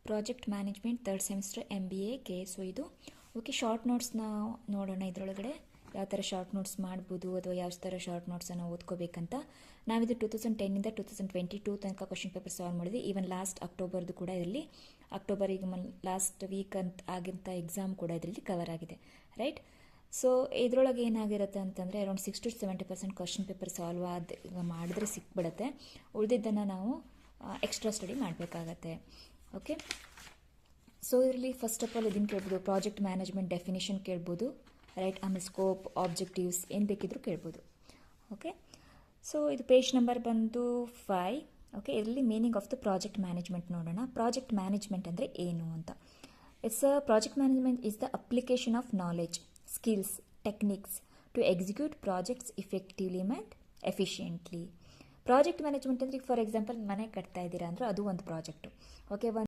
Project management third semester MBAಗೆ. So ಇದು okay, short ನೋಟ್ಸ್ನ ನೋಡೋಣ. ಇದರೊಳಗಡೆ ಯಾವ ಥರ ಶಾರ್ಟ್ ನೋಟ್ಸ್ ಮಾಡ್ಬೋದು ಅಥವಾ ಯಾವ ಥರ ಶಾರ್ಟ್ ನೋಟ್ಸನ್ನು ಓದ್ಕೋಬೇಕಂತ. ನಾವಿದು 2010ಇಂದ 2022 ತನಕ ಕ್ವಶನ್ ಪೇಪರ್ ಸಾಲ್ವ್ ಮಾಡಿದ್ವಿ. ಈವನ್ ಲಾಸ್ಟ್ ಅಕ್ಟೋಬರ್ದು ಕೂಡ ಇದರಲ್ಲಿ, ಅಕ್ಟೋಬರ್ ಈಗ ಲಾಸ್ಟ್ ವೀಕ್ ಆಗಿಂತ ಎಕ್ಸಾಮ್ ಕೂಡ ಇದರಲ್ಲಿ ಕವರ್ ಆಗಿದೆ, ರೈಟ್. ಸೊ ಇದರೊಳಗೆ ಏನಾಗಿರುತ್ತೆ ಅಂತಂದರೆ around 60 to 70% question paper solve ಮಾಡಿದ್ರೆ ಸಿಕ್ಬಿಡುತ್ತೆ. ಉಳಿದಿದ್ದನ್ನು ನಾವು ಎಕ್ಸ್ಟ್ರಾ ಸ್ಟಡಿ ಮಾಡಬೇಕಾಗತ್ತೆ. ಓಕೆ, ಸೊ ಇದರಲ್ಲಿ ಫಸ್ಟ್ ಆಫ್ ಆಲ್ ಇದನ್ನು ಕೇಳ್ಬೋದು, ಪ್ರಾಜೆಕ್ಟ್ ಮ್ಯಾನೇಜ್ಮೆಂಟ್ ಡೆಫಿನೇಷನ್ ಕೇಳ್ಬೋದು, ರೈಟ್. ಆಮೇಲೆ ಸ್ಕೋಪ್, ಆಬ್ಜೆಕ್ಟಿವ್ಸ್ ಏನು ಬೇಕಿದ್ರೂ ಕೇಳ್ಬೋದು. ಓಕೆ, ಸೊ ಇದು ಪೇಜ್ ನಂಬರ್ ಬಂದು 5. ಓಕೆ, ಇದರಲ್ಲಿ meaning of the project management ನೋಡೋಣ. ಪ್ರಾಜೆಕ್ಟ್ ಮ್ಯಾನೇಜ್ಮೆಂಟ್ ಅಂದರೆ ಏನು ಅಂತ. Project management is the application of knowledge, skills, techniques to execute projects effectively and efficiently. Project management ಅಂದರೆ ಫಾರ್ ಎಕ್ಸಾಂಪಲ್ ಮನೆ ಕಟ್ತಾ ಇದ್ದೀರಾ ಅಂದರೆ ಅದು ಒಂದು ಪ್ರಾಜೆಕ್ಟು. ಓಕೆ,